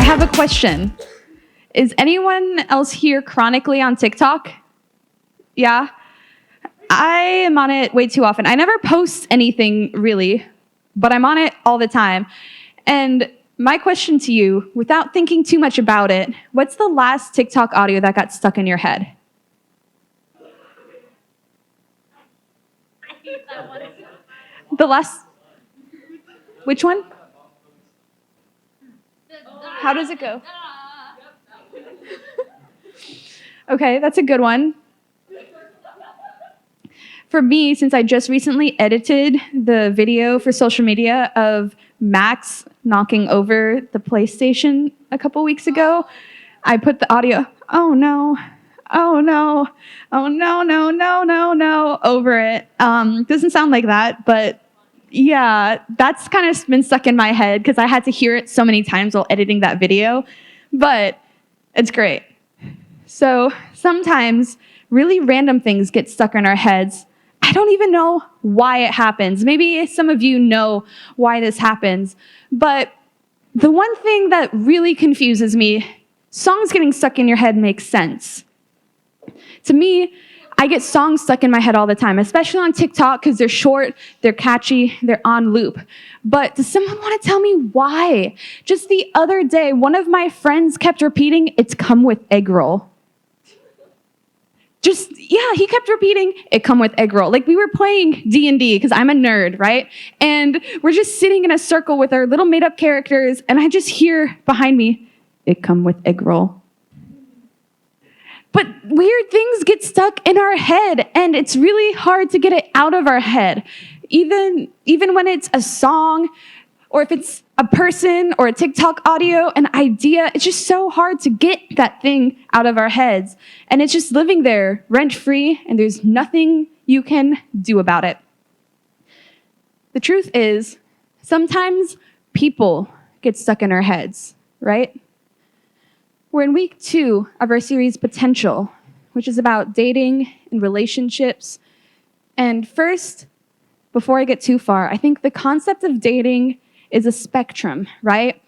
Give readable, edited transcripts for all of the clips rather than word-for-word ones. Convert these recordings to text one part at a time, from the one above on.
have a question. Is anyone else here chronically on TikTok? Yeah? I am on it way too often. I never post anything really, but I'm on it all the time. And my question to you, without thinking too much about it, what's the last TikTok audio that got stuck in your head? The last, which one? How does it go? Okay, that's a good one. For me, since I just recently edited the video for social media of Max knocking over the PlayStation a couple weeks ago, I put the audio, oh no, oh no, oh no, no, no, no, no, over it. Doesn't sound like that, but yeah, that's kind of been stuck in my head because I had to hear it so many times while editing that video, but it's great. So sometimes really random things get stuck in our heads. I don't even know why it happens. Maybe some of you know why this happens, but the one thing that really confuses me, songs getting stuck in your head makes sense. To me, I get songs stuck in my head all the time, especially on TikTok because they're short, they're catchy, they're on loop. But does someone want to tell me why? Just the other day, one of my friends kept repeating, "It's come with egg roll." He kept repeating, "It come with egg roll." Like we were playing D&D because I'm a nerd, right? And we're just sitting in a circle with our little made-up characters, and I just hear behind me, "It come with egg roll." But weird things get stuck in our head, and it's really hard to get it out of our head. Even when it's a song, or if it's a person or a TikTok audio, an idea, it's just so hard to get that thing out of our heads. And it's just living there rent-free, and there's nothing you can do about it. The truth is, sometimes people get stuck in our heads, right? We're in week 2 of our series Potential, which is about dating and relationships. And first, before I get too far, I think the concept of dating is a spectrum, right?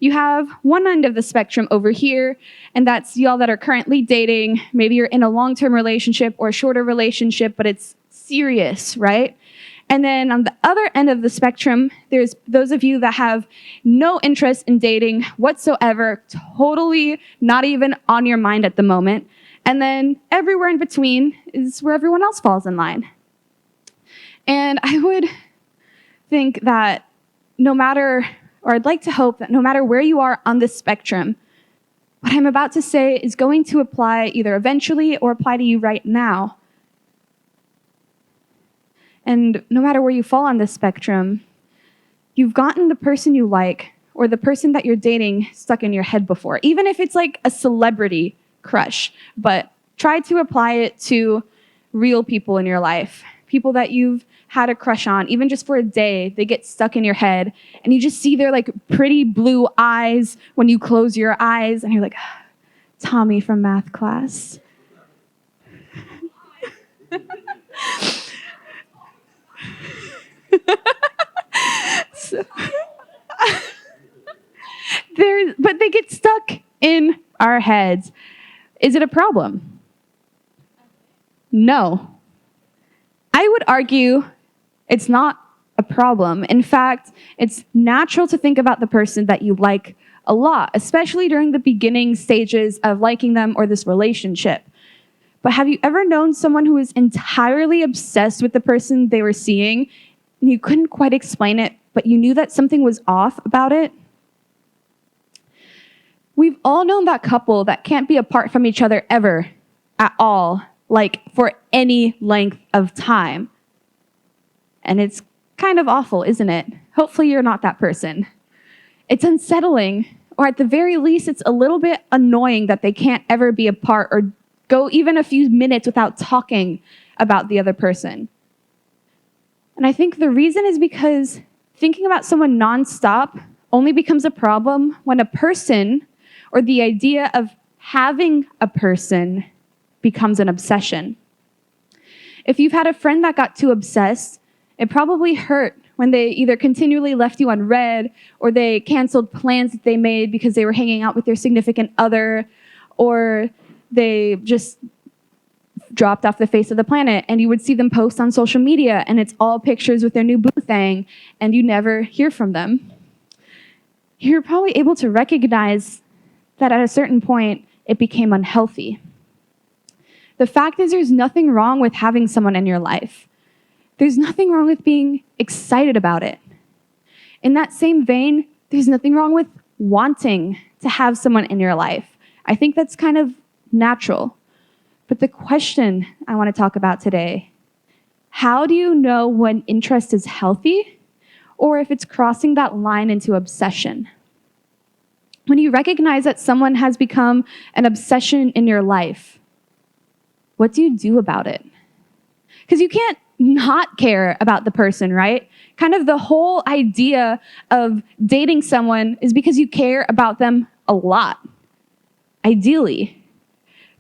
You have one end of the spectrum over here, and that's y'all that are currently dating. Maybe you're in a long-term relationship or a shorter relationship, but it's serious, right? And then on the other end of the spectrum, there's those of you that have no interest in dating whatsoever, totally not even on your mind at the moment. And then everywhere in between is where everyone else falls in line. And I would think that I'd like to hope that no matter where you are on this spectrum, what I'm about to say is going to apply either eventually or apply to you right now. And no matter where you fall on this spectrum, you've gotten the person you like or the person that you're dating stuck in your head before, even if it's like a celebrity crush, but try to apply it to real people in your life, people that you've had a crush on, even just for a day. They get stuck in your head, and you just see their like pretty blue eyes when you close your eyes, and you're like, Tommy from math class. But they get stuck in our heads. Is it a problem? No. I would argue it's not a problem. In fact, it's natural to think about the person that you like a lot, especially during the beginning stages of liking them or this relationship. But have you ever known someone who was entirely obsessed with the person they were seeing, and you couldn't quite explain it, but you knew that something was off about it? We've all known that couple that can't be apart from each other ever, at all, like for any length of time. And it's kind of awful, isn't it? Hopefully you're not that person. It's unsettling, or at the very least, it's a little bit annoying that they can't ever be apart or go even a few minutes without talking about the other person. And I think the reason is because thinking about someone nonstop only becomes a problem when a person or the idea of having a person becomes an obsession. If you've had a friend that got too obsessed, it probably hurt when they either continually left you unread, or they canceled plans that they made because they were hanging out with their significant other, or they just dropped off the face of the planet, and you would see them post on social media, and it's all pictures with their new boo thing, and you never hear from them. You're probably able to recognize that at a certain point, it became unhealthy. The fact is, there's nothing wrong with having someone in your life. There's nothing wrong with being excited about it. In that same vein, there's nothing wrong with wanting to have someone in your life. I think that's kind of natural. But the question I want to talk about today, how do you know when interest is healthy or if it's crossing that line into obsession? When you recognize that someone has become an obsession in your life, what do you do about it? Because you can't not care about the person, right? Kind of the whole idea of dating someone is because you care about them a lot, ideally.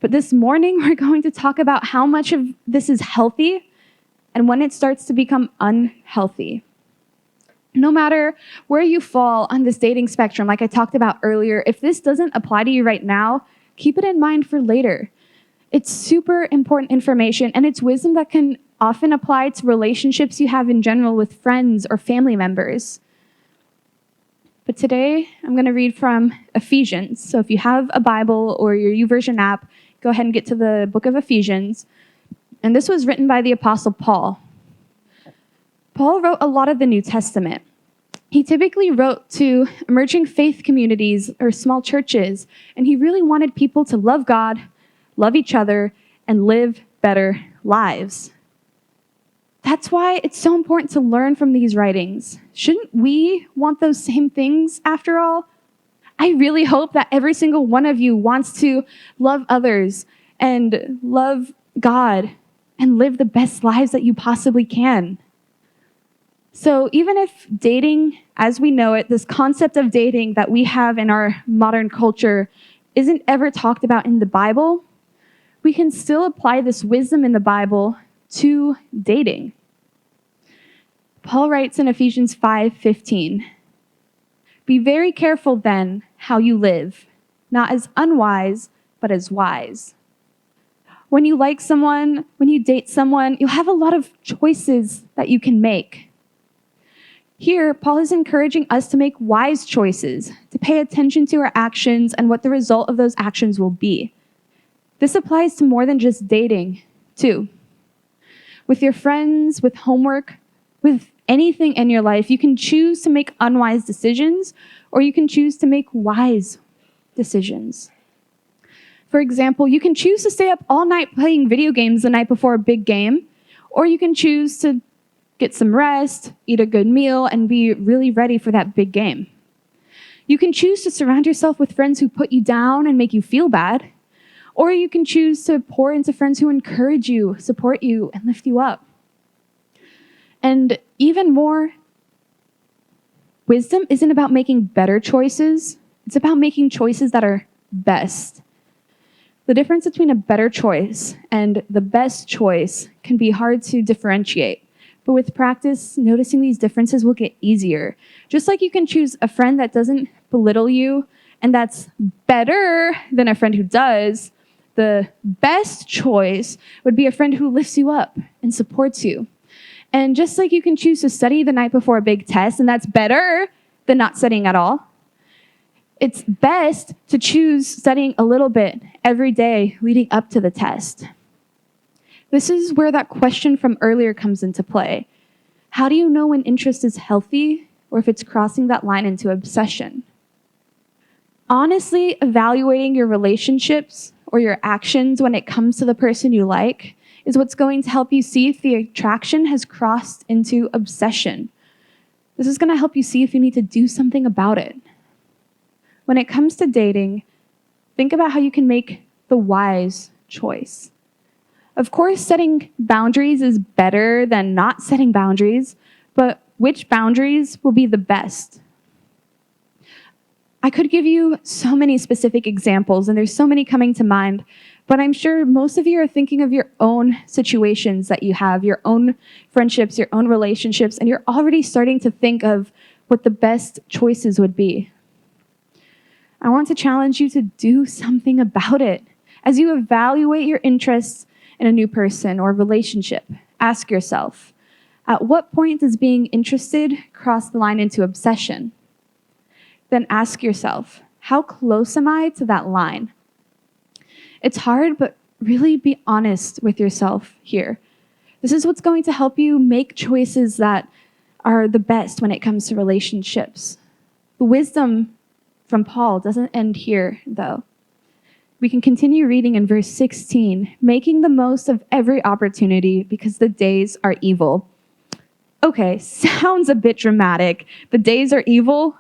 But this morning, we're going to talk about how much of this is healthy and when it starts to become unhealthy. No matter where you fall on this dating spectrum, like I talked about earlier, if this doesn't apply to you right now, keep it in mind for later. It's super important information, and it's wisdom that can often apply to relationships you have in general with friends or family members. But today, I'm going to read from Ephesians. So if you have a Bible or your YouVersion app, go ahead and get to the book of Ephesians. And this was written by the Apostle Paul. Paul wrote a lot of the New Testament. He typically wrote to emerging faith communities or small churches, and he really wanted people to love God, love each other, and live better lives. That's why it's so important to learn from these writings. Shouldn't we want those same things after all? I really hope that every single one of you wants to love others and love God and live the best lives that you possibly can. So even if dating, as we know it, this concept of dating that we have in our modern culture isn't ever talked about in the Bible, we can still apply this wisdom in the Bible to dating. Paul writes in Ephesians 5:15, "Be very careful then how you live, not as unwise, but as wise." When you like someone, when you date someone, you'll have a lot of choices that you can make. Here, Paul is encouraging us to make wise choices, to pay attention to our actions and what the result of those actions will be. This applies to more than just dating, too. With your friends, with homework, with anything in your life, you can choose to make unwise decisions, or you can choose to make wise decisions. For example, you can choose to stay up all night playing video games the night before a big game, or you can choose to get some rest, eat a good meal, and be really ready for that big game. You can choose to surround yourself with friends who put you down and make you feel bad, or you can choose to pour into friends who encourage you, support you, and lift you up. And even more, wisdom isn't about making better choices. It's about making choices that are best. The difference between a better choice and the best choice can be hard to differentiate. But with practice, noticing these differences will get easier. Just like you can choose a friend that doesn't belittle you and that's better than a friend who does, the best choice would be a friend who lifts you up and supports you. And just like you can choose to study the night before a big test, and that's better than not studying at all, it's best to choose studying a little bit every day leading up to the test. This is where that question from earlier comes into play. How do you know when interest is healthy or if it's crossing that line into obsession? Honestly, evaluating your relationships or your actions when it comes to the person you like is what's going to help you see if the attraction has crossed into obsession. This is going to help you see if you need to do something about it. When it comes to dating, think about how you can make the wise choice. Of course, setting boundaries is better than not setting boundaries, but which boundaries will be the best? I could give you so many specific examples, and there's so many coming to mind, But I'm sure most of you are thinking of your own situations that you have, your own friendships, your own relationships, and you're already starting to think of what the best choices would be. I want to challenge you to do something about it. As you evaluate your interests in a new person or relationship, ask yourself, at what point does being interested cross the line into obsession? Then ask yourself, how close am I to that line? It's hard, but really be honest with yourself here. This is what's going to help you make choices that are the best when it comes to relationships. The wisdom from Paul doesn't end here, though. We can continue reading in verse 16, making the most of every opportunity because the days are evil. Okay, sounds a bit dramatic. The days are evil?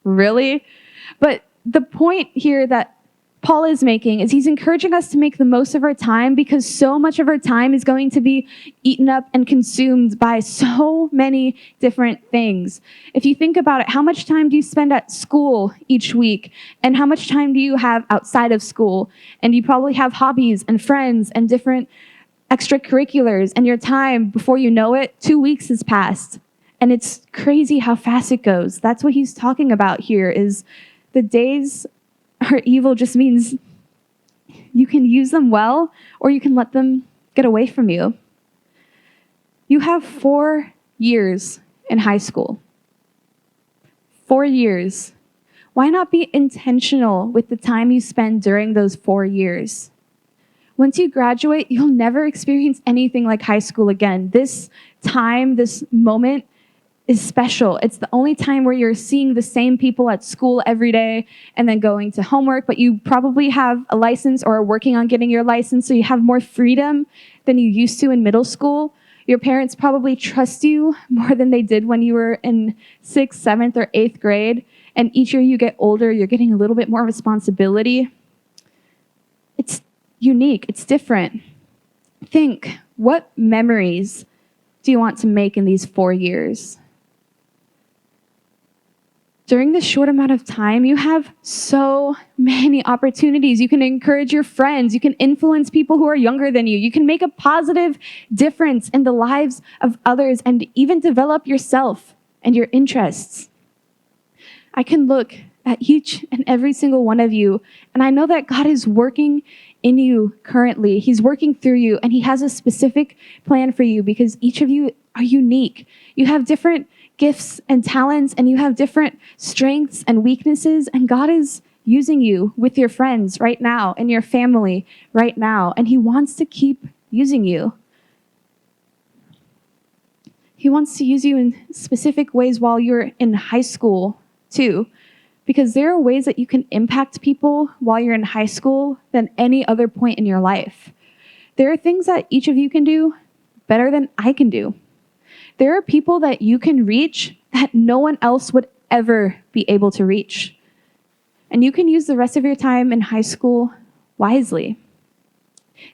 Really? But the point here that Paul is making is he's encouraging us to make the most of our time because so much of our time is going to be eaten up and consumed by so many different things. If you think about it, how much time do you spend at school each week? And how much time do you have outside of school? And you probably have hobbies and friends and different extracurriculars, and your time, before you know it, 2 weeks has passed. And it's crazy how fast it goes. That's what he's talking about here is the days are evil just means you can use them well or you can let them get away from you. You have 4 years in high school. 4 years. Why not be intentional with the time you spend during those 4 years? Once you graduate, you'll never experience anything like high school again. This time, this moment is special. It's the only time where you're seeing the same people at school every day and then going to homework, but you probably have a license or are working on getting your license, so you have more freedom than you used to in middle school. Your parents probably trust you more than they did when you were in 6th, 7th, or 8th grade, and each year you get older, you're getting a little bit more responsibility. It's unique. It's different. Think, what memories do you want to make in these 4 years? During this short amount of time, you have so many opportunities. You can encourage your friends. You can influence people who are younger than you. You can make a positive difference in the lives of others and even develop yourself and your interests. I can look at each and every single one of you, and I know that God is working in you currently. He's working through you, and he has a specific plan for you because each of you are unique. You have different gifts and talents, and you have different strengths and weaknesses, and God is using you with your friends right now and your family right now, and he wants to keep using you. He wants to use you in specific ways while you're in high school too, because there are ways that you can impact people while you're in high school than any other point in your life. There are things that each of you can do better than I can do. There are people that you can reach that no one else would ever be able to reach. And you can use the rest of your time in high school wisely.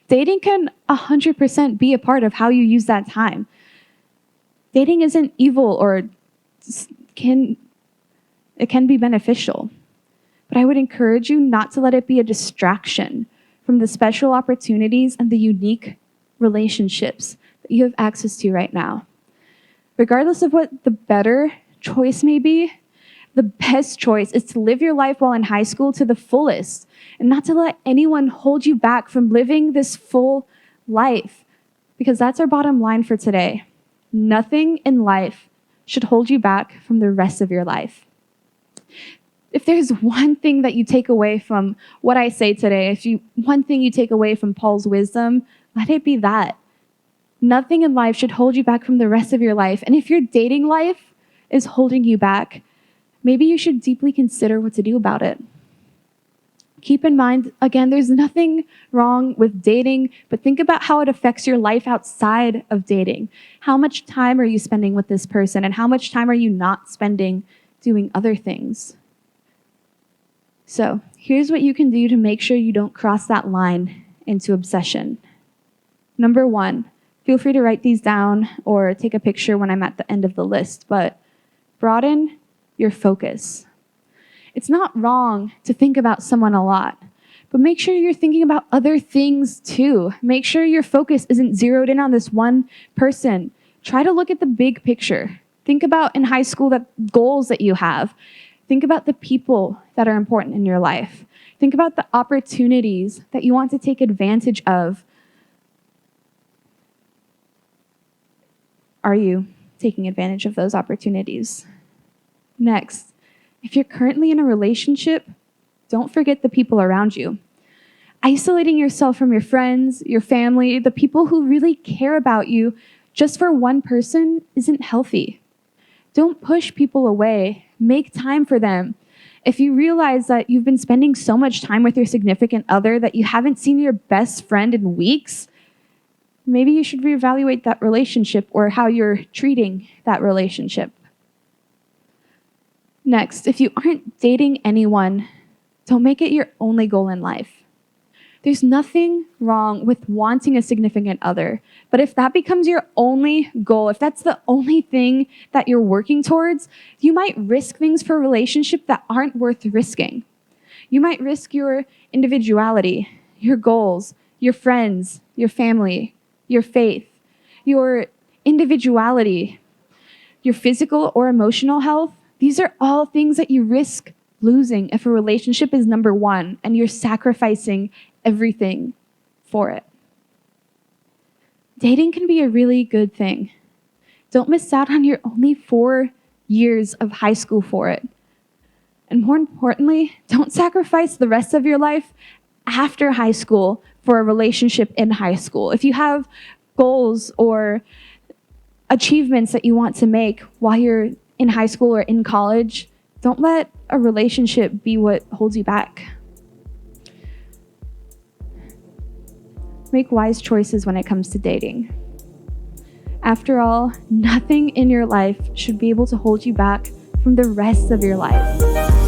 Dating can 100% be a part of how you use that time. Dating isn't evil or it can be beneficial. But I would encourage you not to let it be a distraction from the special opportunities and the unique relationships that you have access to right now. Regardless of what the better choice may be, the best choice is to live your life while in high school to the fullest and not to let anyone hold you back from living this full life, because that's our bottom line for today. Nothing in life should hold you back from the rest of your life. If there's one thing that you take away from what I say today, one thing you take away from Paul's wisdom, let it be that. Nothing in life should hold you back from the rest of your life. And if your dating life is holding you back, maybe you should deeply consider what to do about it. Keep in mind, again, there's nothing wrong with dating, but think about how it affects your life outside of dating. How much time are you spending with this person, and how much time are you not spending doing other things? So here's what you can do to make sure you don't cross that line into obsession. Number 1, feel free to write these down or take a picture when I'm at the end of the list, but broaden your focus. It's not wrong to think about someone a lot, But make sure you're thinking about other things too. Make sure your focus isn't zeroed in on this one person. Try to look at the big picture. Think about in high school the goals that you have. Think about the people that are important in your life. Think about the opportunities that you want to take advantage of. Are you taking advantage of those opportunities? Next, if you're currently in a relationship, don't forget the people around you. Isolating yourself from your friends, your family, the people who really care about you just for one person isn't healthy. Don't push people away. Make time for them. If you realize that you've been spending so much time with your significant other that you haven't seen your best friend in weeks, maybe you should reevaluate that relationship or how you're treating that relationship. Next, if you aren't dating anyone, don't make it your only goal in life. There's nothing wrong with wanting a significant other, but if that becomes your only goal, if that's the only thing that you're working towards, you might risk things for a relationship that aren't worth risking. You might risk your individuality, your goals, your friends, your family, your faith, your individuality, your physical or emotional health. These are all things that you risk losing if a relationship is number one and you're sacrificing everything for it. Dating can be a really good thing. Don't miss out on your only 4 years of high school for it. And more importantly, don't sacrifice the rest of your life after high school for a relationship in high school. If you have goals or achievements that you want to make while you're in high school or in college, don't let a relationship be what holds you back. Make wise choices when it comes to dating. After all, nothing in your life should be able to hold you back from the rest of your life.